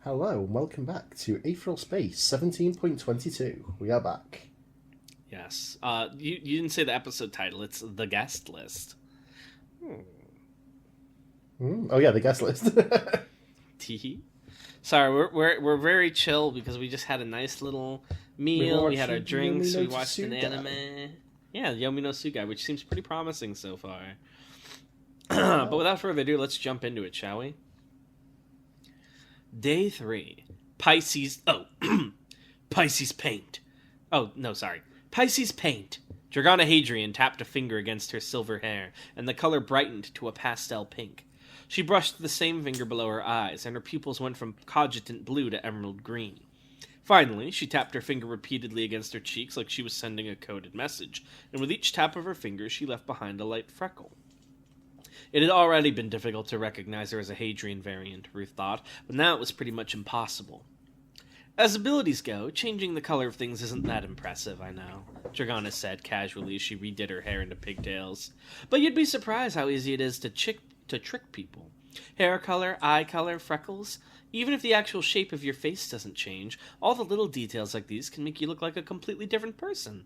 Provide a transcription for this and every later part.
Hello, and welcome back to Aetheral Space 17.22. We are back. Yes. You didn't say the episode title. It's The Guest List. Oh yeah, the guest list. Teehee. Sorry, we're very chill because we just had a nice little meal. We had our drinks. We watched an anime. Yeah, the Yomi no Tsugai, which seems pretty promising so far. But without further ado, let's jump into it, shall we? Day 3. Pisces... Pisces paint. Oh, no, sorry. Pisces paint. Dragana Hadrian tapped a finger against her silver hair, and the color brightened to a pastel pink. She brushed the same finger below her eyes, and her pupils went from cogitant blue to emerald green. Finally, she tapped her finger repeatedly against her cheeks like she was sending a coded message, and with each tap of her finger she left behind a light freckle. It had already been difficult to recognize her as a Hadrian variant, Ruth thought, but now it was pretty much impossible. As abilities go, changing the color of things isn't that impressive, I know, Dragana said casually as she redid her hair into pigtails. But you'd be surprised how easy it is to trick people. Hair color, eye color, freckles. Even if the actual shape of your face doesn't change, all the little details like these can make you look like a completely different person.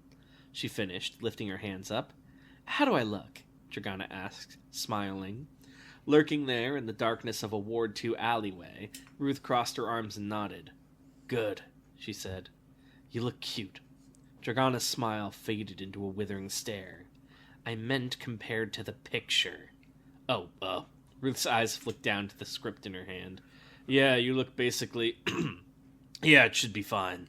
She finished, lifting her hands up. How do I look? Dragana asked, smiling. Lurking there in the darkness of a Ward 2 alleyway, Ruth crossed her arms and nodded. Good, she said. You look cute. Dragana's smile faded into a withering stare. I meant compared to the picture. Ruth's eyes flicked down to the script in her hand. Yeah, you look basically... Yeah, it should be fine.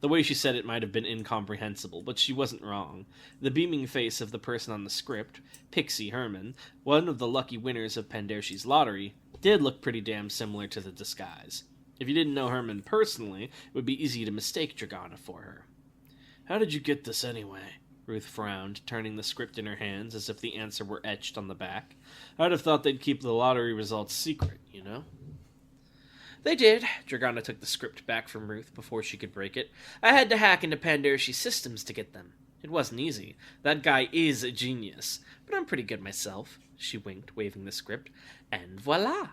The way she said it might have been incomprehensible, but she wasn't wrong. The beaming face of the person on the script, Pixie Herman, one of the lucky winners of Pendershi's lottery, did look pretty damn similar to the disguise. If you didn't know Herman personally, it would be easy to mistake Dragana for her. How did you get this anyway? Ruth frowned, turning the script in her hands as if the answer were etched on the back. I'd have thought they'd keep the lottery results secret, you know? They did. Dragana took the script back from Ruth before she could break it. I had to hack into Pendershi's systems to get them. It wasn't easy. That guy is a genius. But I'm pretty good myself, she winked, waving the script. And voila!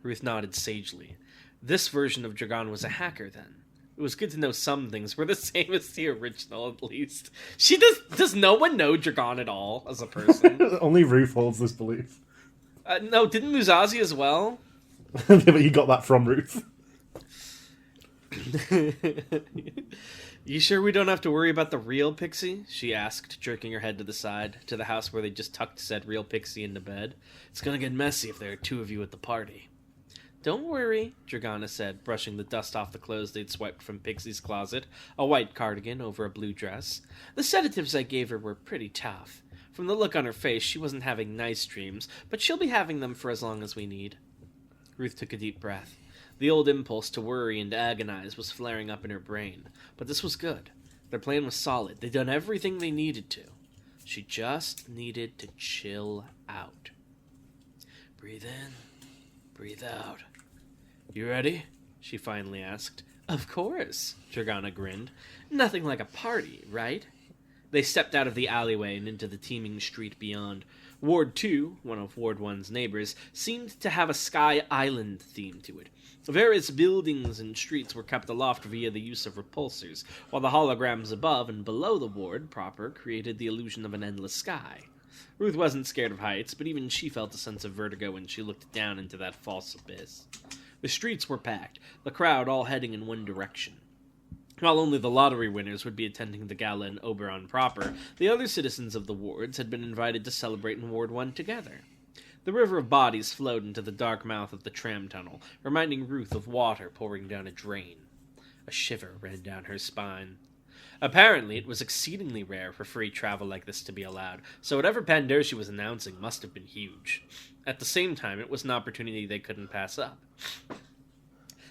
Ruth nodded sagely. This version of Dragan was a hacker, then. It was good to know some things were the same as the original, at least. Does no one know Dragan at all, as a person? Only Ruth holds this belief. No, didn't Musashi as well? Yeah, but you got that from Ruth. You sure we don't have to worry about the real Pixie? She asked, jerking her head to the side, to the house where they just tucked said real Pixie into bed. It's gonna get messy if there are two of you at the party. Don't worry, Dragana said, brushing the dust off the clothes they'd swept from Pixie's closet, a white cardigan over a blue dress. The sedatives I gave her were pretty tough. From the look on her face, she wasn't having nice dreams, but she'll be having them for as long as we need. Ruth took a deep breath. The old impulse to worry and agonize was flaring up in her brain, but this was good. Their plan was solid. They'd done everything they needed to. She just needed to chill out. Breathe in, breathe out. You ready? She finally asked. Of course, Dragana grinned. Nothing like a party, right? They stepped out of the alleyway and into the teeming street beyond. Ward 2, one of Ward 1's neighbors, seemed to have a Sky Island theme to it. Various buildings and streets were kept aloft via the use of repulsors, while the holograms above and below the ward proper created the illusion of an endless sky. Ruth wasn't scared of heights, but even she felt a sense of vertigo when she looked down into that false abyss. The streets were packed, the crowd all heading in one direction. While only the lottery winners would be attending the gala in Oberon proper, the other citizens of the wards had been invited to celebrate in Ward 1 together. The river of bodies flowed into the dark mouth of the tram tunnel, reminding Ruth of water pouring down a drain. A shiver ran down her spine. Apparently, it was exceedingly rare for free travel like this to be allowed, so whatever Pandershi was announcing must have been huge. At the same time, it was an opportunity they couldn't pass up.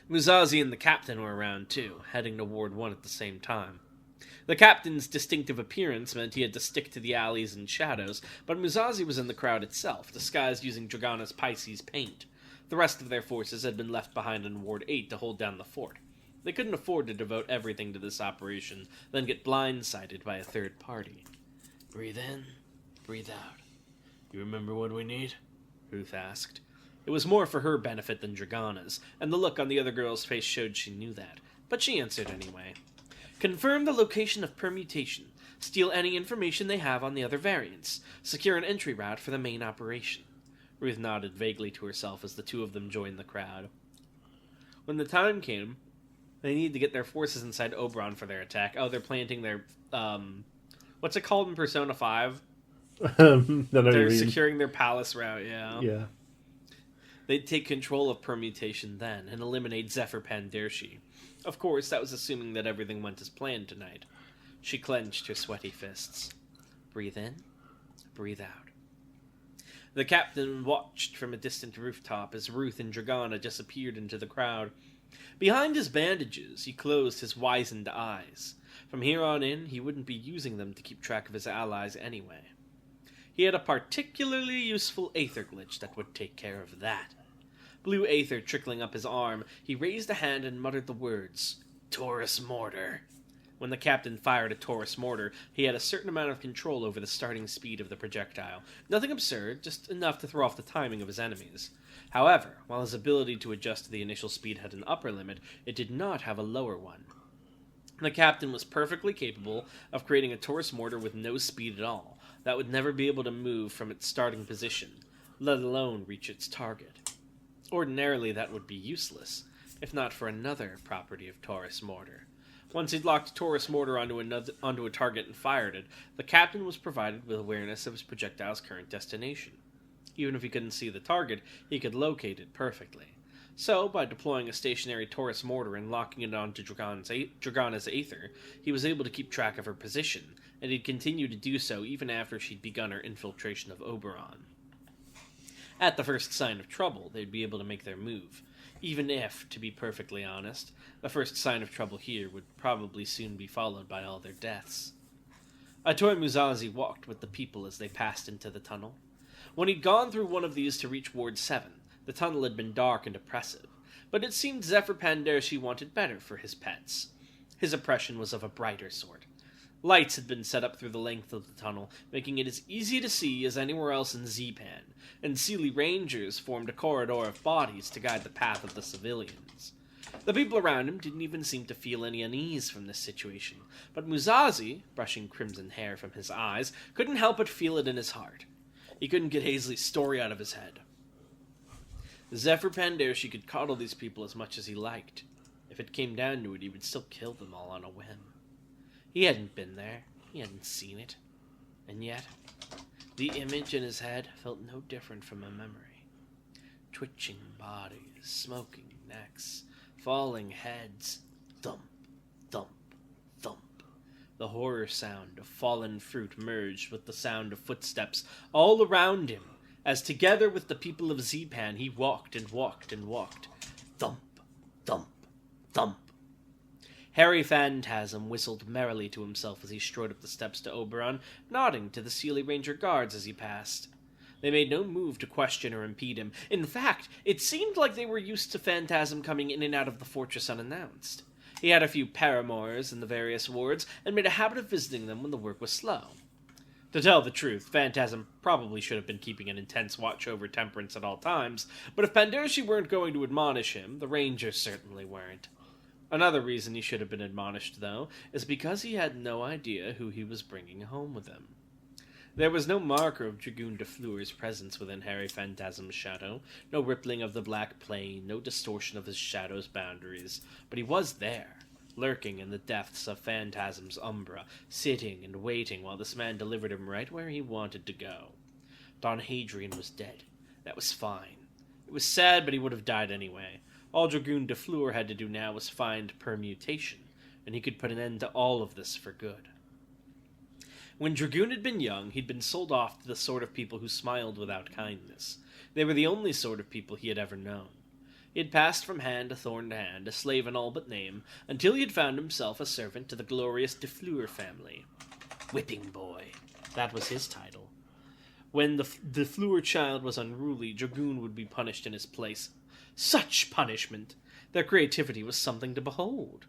Musashi and the captain were around too, heading to Ward 1 at the same time. The captain's distinctive appearance meant he had to stick to the alleys and shadows, but Musashi was in the crowd itself, disguised using Dragana's Pisces paint. The rest of their forces had been left behind in Ward 8 to hold down the fort. They couldn't afford to devote everything to this operation, then get blindsided by a third party. Breathe in, breathe out. You remember what we need? Ruth asked. It was more for her benefit than Dragana's, and the look on the other girl's face showed she knew that. But she answered anyway. Confirm the location of permutation. Steal any information they have on the other variants. Secure an entry route for the main operation. Ruth nodded vaguely to herself as the two of them joined the crowd. When the time came, they needed to get their forces inside Oberon for their attack. Oh, they're planting their, what's it called in Persona 5? They're securing their palace route, yeah. Yeah. They'd take control of permutation then, and eliminate Zephyr Pandershi. Of course, that was assuming that everything went as planned tonight. She clenched her sweaty fists. Breathe in, breathe out. The captain watched from a distant rooftop as Ruth and Dragana disappeared into the crowd. Behind his bandages, he closed his wizened eyes. From here on in, he wouldn't be using them to keep track of his allies anyway. He had a particularly useful aether glitch that would take care of that. Blue aether trickling up his arm, he raised a hand and muttered the words, Taurus Mortar. When the captain fired a Taurus Mortar, he had a certain amount of control over the starting speed of the projectile. Nothing absurd, just enough to throw off the timing of his enemies. However, while his ability to adjust to the initial speed had an upper limit, it did not have a lower one. The captain was perfectly capable of creating a Taurus Mortar with no speed at all, that would never be able to move from its starting position, let alone reach its target. Ordinarily, that would be useless, if not for another property of Taurus Mortar. Once he'd locked Taurus Mortar onto a target and fired it, the captain was provided with awareness of his projectile's current destination. Even if he couldn't see the target, he could locate it perfectly. So, by deploying a stationary Taurus Mortar and locking it onto Dragana's Aether, he was able to keep track of her position, and he'd continue to do so even after she'd begun her infiltration of Oberon. At the first sign of trouble, they'd be able to make their move, even if, to be perfectly honest, the first sign of trouble here would probably soon be followed by all their deaths. Atoy Musashi walked with the people as they passed into the tunnel. When he'd gone through one of these to reach Ward 7, the tunnel had been dark and oppressive, but it seemed Zephyr Pandershi wanted better for his pets. His oppression was of a brighter sort. Lights had been set up through the length of the tunnel, making it as easy to see as anywhere else in Z-Pan, and Sealy Rangers formed a corridor of bodies to guide the path of the civilians. The people around him didn't even seem to feel any unease from this situation, but Musashi, brushing crimson hair from his eyes, couldn't help but feel it in his heart. He couldn't get Hazley's story out of his head. Zephyr Pandershi could coddle these people as much as he liked. If it came down to it, he would still kill them all on a whim. He hadn't been there. He hadn't seen it. And yet, the image in his head felt no different from a memory. Twitching bodies, smoking necks, falling heads, thump, thump, thump. The horror sound of fallen fruit merged with the sound of footsteps all around him, as together with the people of Z-Pan he walked and walked and walked. Thump, thump, thump. Harry Phantasm whistled merrily to himself as he strode up the steps to Oberon, nodding to the Sealy Ranger guards as he passed. They made no move to question or impede him. In fact, it seemed like they were used to Phantasm coming in and out of the fortress unannounced. He had a few paramours in the various wards, and made a habit of visiting them when the work was slow. To tell the truth, Phantasm probably should have been keeping an intense watch over Temperance at all times, but if Pandershi weren't going to admonish him, the Rangers certainly weren't. Another reason he should have been admonished, though, is because he had no idea who he was bringing home with him. There was no marker of Dragoon de Fleur's presence within Harry Phantasm's shadow, no rippling of the black plane, no distortion of his shadow's boundaries, but he was there, lurking in the depths of Phantasm's umbra, sitting and waiting while this man delivered him right where he wanted to go. Don Hadrian was dead. That was fine. It was sad, but he would have died anyway. All Dragoon de Fleur had to do now was find permutation, and he could put an end to all of this for good. When Dragoon had been young, he'd been sold off to the sort of people who smiled without kindness. They were the only sort of people he had ever known. He had passed from hand to thorn to hand, a slave in all but name, until he had found himself a servant to the glorious de Fleur family. Whipping Boy. That was his title. When the de Fleur child was unruly, Dragoon would be punished in his place. Such punishment! Their creativity was something to behold.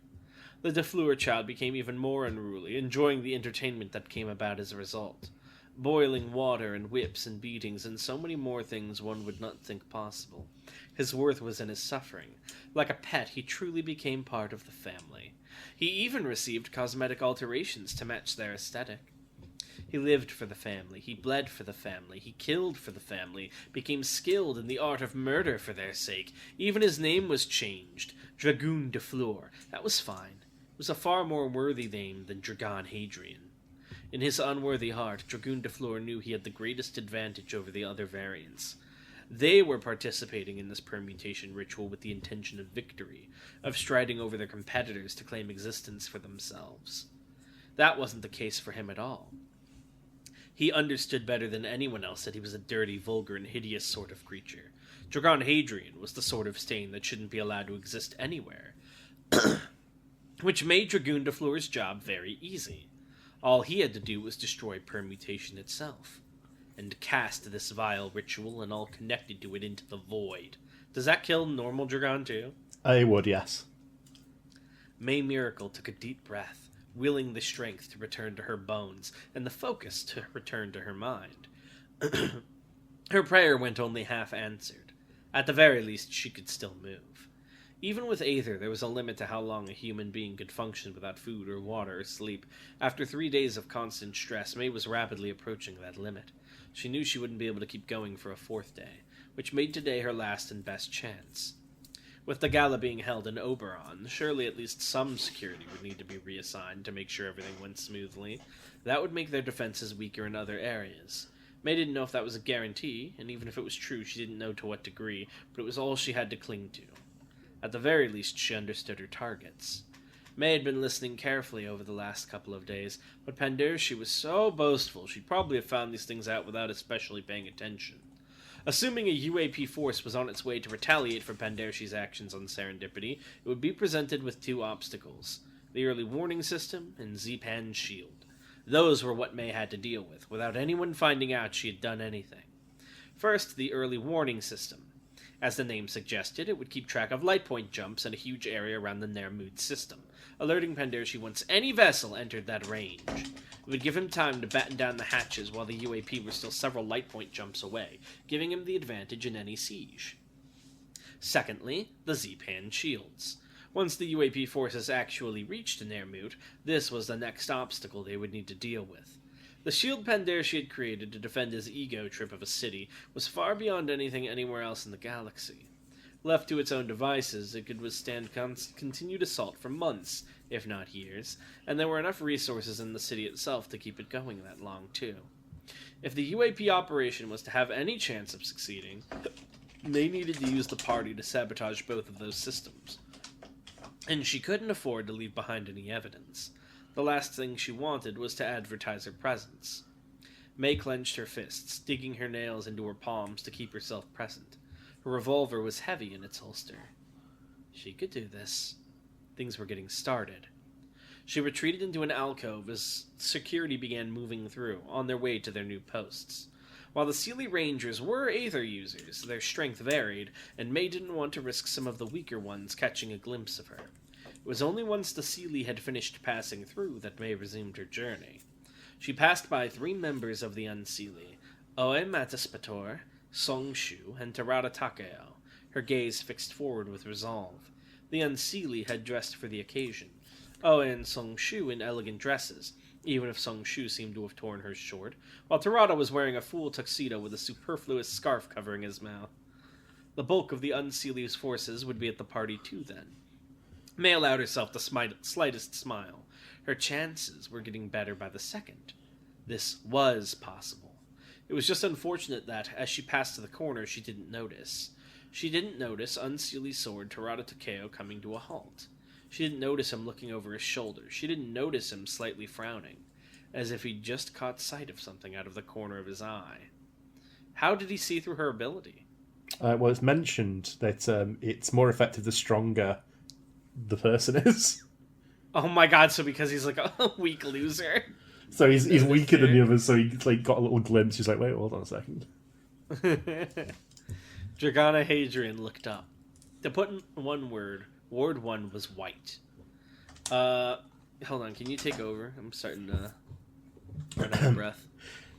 The de Fleur child became even more unruly, enjoying the entertainment that came about as a result. Boiling water and whips and beatings and so many more things one would not think possible. His worth was in his suffering. Like a pet, he truly became part of the family. He even received cosmetic alterations to match their aesthetic. He lived for the family, he bled for the family, he killed for the family, became skilled in the art of murder for their sake. Even his name was changed. Dragoon de Fleur. That was fine. It was a far more worthy name than Dragon Hadrian. In his unworthy heart, Dragoon de Fleur knew he had the greatest advantage over the other variants. They were participating in this permutation ritual with the intention of victory, of striding over their competitors to claim existence for themselves. That wasn't the case for him at all. He understood better than anyone else that he was a dirty, vulgar, and hideous sort of creature. Dragon Hadrian was the sort of stain that shouldn't be allowed to exist anywhere, which made Dragoon de Fleur's job very easy. All he had to do was destroy permutation itself, and cast this vile ritual and all connected to it into the void. Does that kill normal Dragon too? I would, yes. May Miracle took a deep breath, willing the strength to return to her bones, and the focus to return to her mind. Her prayer went only half answered. At the very least, she could still move. Even with Aether, there was a limit to how long a human being could function without food or water or sleep. After 3 days of constant stress, May was rapidly approaching that limit. She knew she wouldn't be able to keep going for a 4th day, which made today her last and best chance. With the gala being held in Oberon, surely at least some security would need to be reassigned to make sure everything went smoothly. That would make their defenses weaker in other areas. May didn't know if that was a guarantee, and even if it was true, she didn't know to what degree, but it was all she had to cling to. At the very least, she understood her targets. May had been listening carefully over the last couple of days, but Pandershi was so boastful she'd probably have found these things out without especially paying attention. Assuming a UAP force was on its way to retaliate for Pandershi's actions on Serendipity, it would be presented with 2 obstacles: the early warning system and Zepan's shield. Those were what May had to deal with, without anyone finding out she had done anything. First, the early warning system. As the name suggested, it would keep track of light point jumps in a huge area around the Nermud system, alerting Pandershi once any vessel entered that range. It would give him time to batten down the hatches while the UAP were still several light point jumps away, giving him the advantage in any siege. Secondly, the Zepan shields. Once the UAP forces actually reached Nermut, this was the next obstacle they would need to deal with. The shield Pandershi had created to defend his ego trip of a city was far beyond anything anywhere else in the galaxy. Left to its own devices, it could withstand continued assault for months, if not years, and there were enough resources in the city itself to keep it going that long, too. If the UAP operation was to have any chance of succeeding, they needed to use the party to sabotage both of those systems. And she couldn't afford to leave behind any evidence. The last thing she wanted was to advertise her presence. May clenched her fists, digging her nails into her palms to keep herself present. Her revolver was heavy in its holster. She could do this. Things were getting started. She retreated into an alcove as security began moving through, on their way to their new posts. While the Seelie Rangers were Aether users, their strength varied, and May didn't want to risk some of the weaker ones catching a glimpse of her. It was only once the Seelie had finished passing through that May resumed her journey. She passed by 3 members of the Unseelie, Oe Matispator, Song Shu, and Tarada Takeo, her gaze fixed forward with resolve. The Unseelie had dressed for the occasion, Oe and Song Shu in elegant dresses, even if Song Shu seemed to have torn hers short, while Tarada was wearing a full tuxedo with a superfluous scarf covering his mouth. The bulk of the Unseelie's forces would be at the party too, then. May allowed herself the slightest smile. Her chances were getting better by the second. This was possible. It was just unfortunate that, as she passed to the corner, she didn't notice. She didn't notice Unseelie's sword Tarada Takeo coming to a halt. She didn't notice him looking over his shoulder. She didn't notice him slightly frowning, as if he'd just caught sight of something out of the corner of his eye. How did he see through her ability? Well, it's mentioned that it's more effective the stronger the person is. Oh my god, so because he's like a weak loser? So he's weaker than the others, so he got a little glimpse. He's like, wait, hold on a second. Dragana Hadrian looked up. To put in one word, Ward 1 was white. Hold on, can you take over? I'm starting to run out of breath.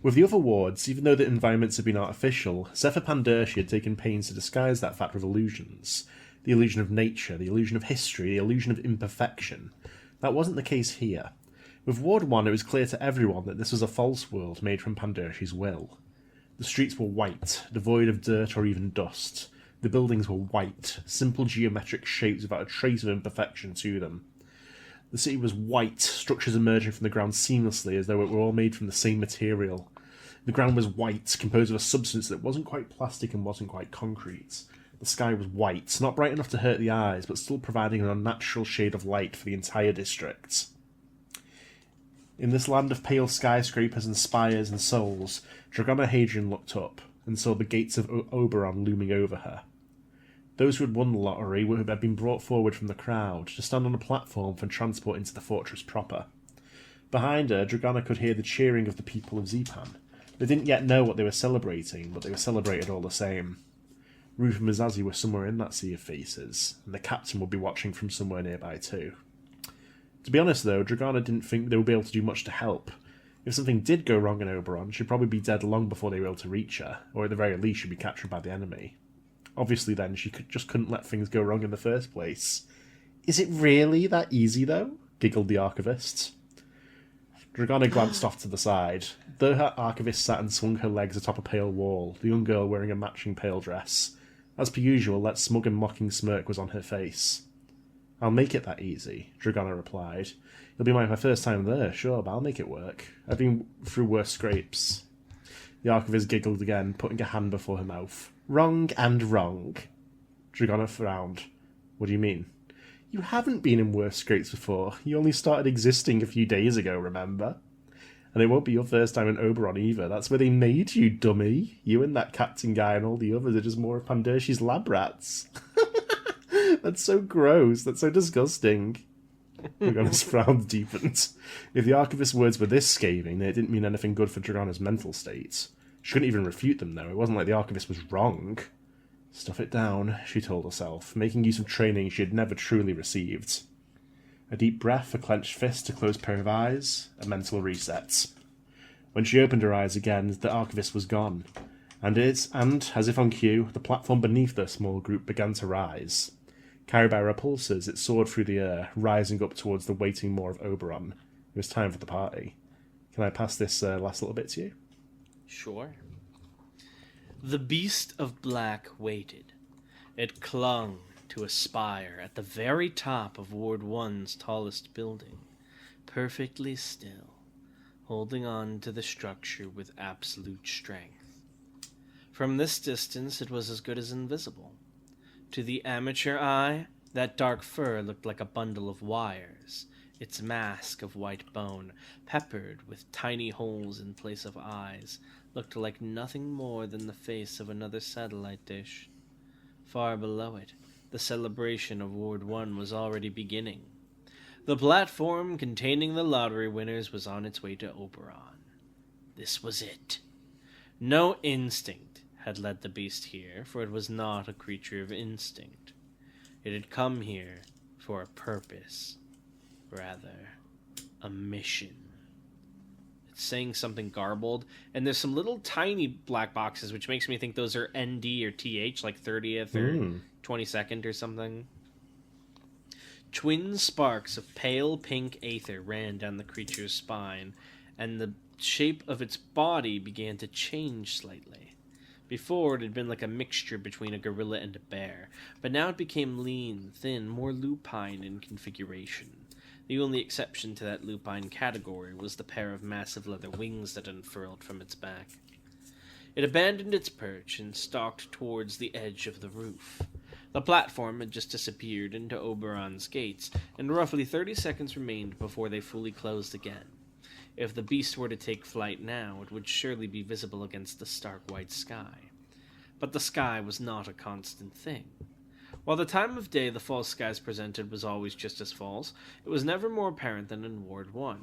With the other wards, even though the environments had been artificial, Zephyr Pandershi had taken pains to disguise that fact with illusions. The illusion of nature, the illusion of history, the illusion of imperfection. That wasn't the case here. With Ward 1, it was clear to everyone that this was a false world made from Pandershi's will. The streets were white, devoid of dirt or even dust. The buildings were white, simple geometric shapes without a trace of imperfection to them. The city was white, structures emerging from the ground seamlessly as though it were all made from the same material. The ground was white, composed of a substance that wasn't quite plastic and wasn't quite concrete. The sky was white, not bright enough to hurt the eyes, but still providing an unnatural shade of light for the entire district. In this land of pale skyscrapers and spires and souls, Dragona Hadrian looked up and saw the gates of Oberon looming over her. Those who had won the lottery had been brought forward from the crowd to stand on a platform for transport into the fortress proper. Behind her, Dragona could hear the cheering of the people of Zepan. They didn't yet know what they were celebrating, but they were celebrated all the same. Ruth and Mazazi were somewhere in that sea of faces, and the captain would be watching from somewhere nearby too. To be honest though, Dragona didn't think they would be able to do much to help. If something did go wrong in Oberon, she'd probably be dead long before they were able to reach her, or at the very least she'd be captured by the enemy. Obviously then, she just couldn't let things go wrong in the first place. Is it really that easy though? Giggled the archivist. Dragona glanced off to the side. Though her archivist sat and swung her legs atop a pale wall, the young girl wearing a matching pale dress. As per usual, that smug and mocking smirk was on her face. I'll make it that easy, Dragona replied. It'll be my first time there, sure, but I'll make it work. I've been through worse scrapes. The archivist giggled again, putting a hand before her mouth. Wrong and wrong. Dragona frowned. What do you mean? You haven't been in worse scrapes before. You only started existing a few days ago, remember? And it won't be your first time in Oberon either. That's where they made you, dummy. You and that captain guy and all the others are just more of Pandershi's lab rats. That's so gross. That's so disgusting. Dragona's frown deepened. If the archivist's words were this scathing, then it didn't mean anything good for Dragona's mental state. She couldn't even refute them, though. It wasn't like the archivist was wrong. Stuff it down, she told herself, making use of training she had never truly received. A deep breath, a clenched fist, a closed pair of eyes, a mental reset. When she opened her eyes again, the archivist was gone, and as if on cue, the platform beneath their small group began to rise. Carried by repulsors, it soared through the air, rising up towards the waiting moor of Oberon. It was time for the party. Can I pass this last little bit to you? Sure. The beast of black waited. It clung to a spire at the very top of Ward 1's tallest building, perfectly still, holding on to the structure with absolute strength. From this distance it was as good as invisible. To the amateur eye, that dark fur looked like a bundle of wires, its mask of white bone, peppered with tiny holes in place of eyes, looked like nothing more than the face of another satellite dish. Far below it, the celebration of Ward 1 was already beginning. The platform containing the lottery winners was on its way to Oberon. This was it. No instinct had led the beast here, for it was not a creature of instinct. It had come here for a purpose. Rather, a mission. It's saying something garbled, and there's some little tiny black boxes, which makes me think those are ND or TH, like 30th or 22nd or something. Twin sparks of pale pink aether ran down the creature's spine, and the shape of its body began to change slightly. Before, it had been like a mixture between a gorilla and a bear, but now it became lean, thin, more lupine in configuration. The only exception to that lupine category was the pair of massive leather wings that unfurled from its back. It abandoned its perch and stalked towards the edge of the roof. The platform had just disappeared into Oberon's gates, and roughly 30 seconds remained before they fully closed again. If the beast were to take flight now, it would surely be visible against the stark white sky. But the sky was not a constant thing. While the time of day the false skies presented was always just as false, it was never more apparent than in Ward 1.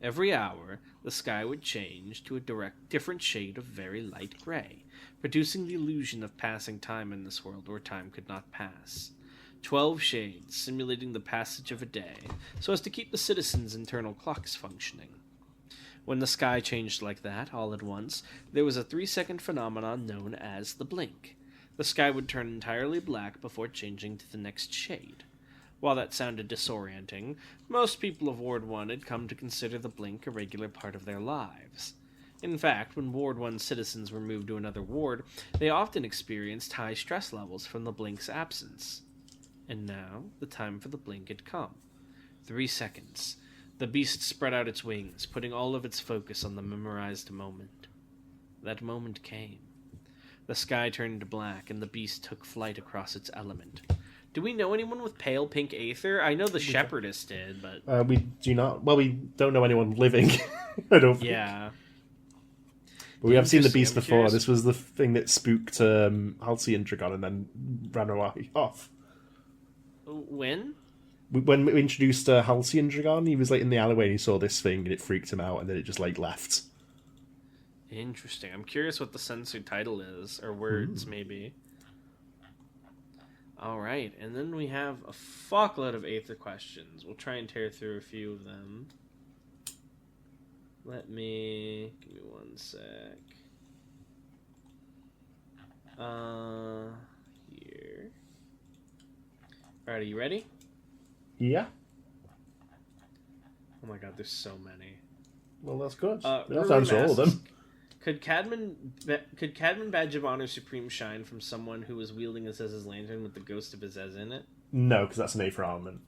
Every hour, the sky would change to a different shade of very light gray, producing the illusion of passing time in this world where time could not pass. 12 shades, simulating the passage of a day, so as to keep the citizens' internal clocks functioning. When the sky changed like that, all at once, there was a 3-second phenomenon known as the blink. The sky would turn entirely black before changing to the next shade. While that sounded disorienting, most people of Ward 1 had come to consider the blink a regular part of their lives. In fact, when Ward 1 citizens were moved to another ward, they often experienced high stress levels from the blink's absence. And now, the time for the blink had come. 3 seconds. The beast spread out its wings, putting all of its focus on the memorized moment. That moment came. The sky turned black, and the beast took flight across its element. Do we know anyone with pale pink aether? I know the shepherdess did, but... we do not... Well, we don't know anyone living. I don't think. Yeah. But we have seen the beast before. This was the thing that spooked Halcyon Dragon and then ran away off. When? When we introduced Halcyon Dragon, he was like in the alleyway and he saw this thing and it freaked him out and then it just like left. Interesting. I'm curious what the censored title is, or words maybe. Alright, and then we have a fuckload of Aether questions. We'll try and tear through a few of them. Give me 1 sec. Here. Alright, are you ready? Yeah. Oh my god, there's so many. Well, that's good. That sounds all of them. Could Cadman Badge of Honor Supreme shine from someone who was wielding Azez's lantern with the ghost of Azez in it? No, because that's an Aether armament.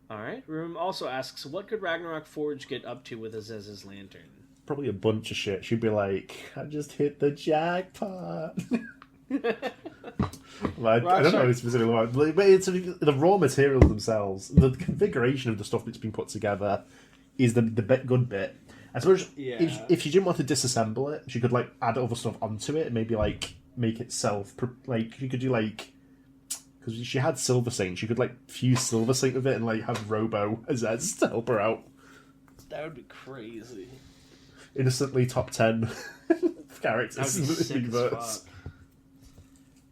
Alright. Room also asks, what could Ragnarok Forge get up to with Azez's lantern? Probably a bunch of shit. She'd be like, I just hit the jackpot. I don't know specifically what, but it's the raw materials themselves. The configuration of the stuff that's been put together is the good bit. I suppose if she didn't want to disassemble it, she could like add other stuff onto it and maybe like make itself like she could do like, because she had Silver Saint, she could like fuse Silver Saint with it and like have Robo Azez to help her out. That would be crazy. Innocently top 10 characters in the universe.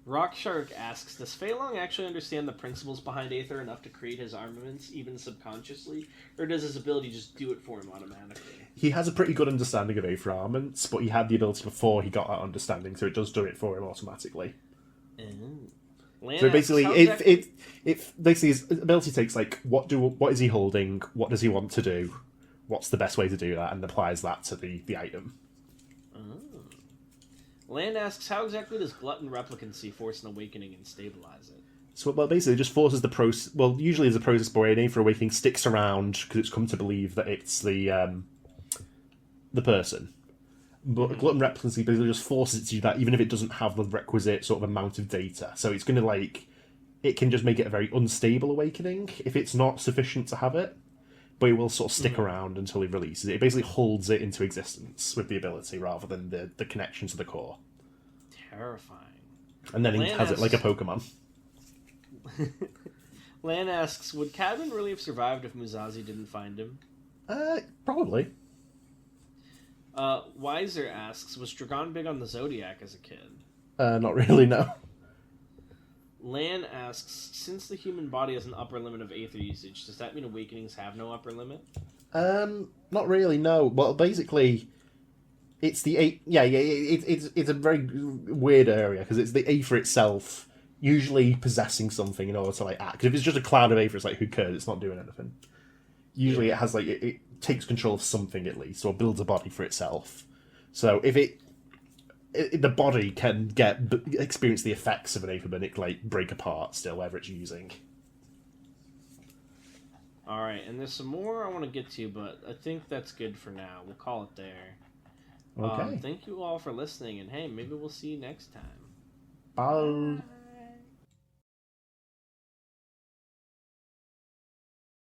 Rock Shark asks, does Fei Long actually understand the principles behind Aether enough to create his armaments, even subconsciously? Or does his ability just do it for him automatically? He has a pretty good understanding of Aether armaments, but he had the ability before he got that understanding, so it does do it for him automatically. So basically, basically his ability takes like, what is he holding, what does he want to do, what's the best way to do that, and applies that to the item. Land asks, how exactly does glutton replicancy force an awakening and stabilize it? So, well, basically, it just forces the process... Well, usually there's a process where an Aether awakening sticks around because it's come to believe that it's the person. But glutton replicancy basically just forces it to do that, even if it doesn't have the requisite sort of amount of data. So it's going to, like... It can just make it a very unstable awakening if it's not sufficient to have it. But it will sort of stick around until he releases it. It basically holds it into existence with the ability rather than the connection to the core. Terrifying. And then he has it like a Pokemon. Lan asks, would Cadman really have survived if Muzazi didn't find him? Probably. Weiser asks, was Dragon big on the Zodiac as a kid? Not really, no. Lan asks, since the human body has an upper limit of Aether usage, does that mean awakenings have no upper limit? Not really, no. Well, basically, it's the it's a very weird area because it's the Aether itself usually possessing something in order to like act. Because if it's just a cloud of Aether, it's like who cares? It's not doing anything. Usually, it has like it takes control of something at least, or builds a body for itself. So if the body can experience the effects of an Aether, but it like break apart still, whatever it's using. Alright, and there's some more I want to get to, but I think that's good for now. We'll call it there. Okay. Thank you all for listening, and hey, maybe we'll see you next time. Bye.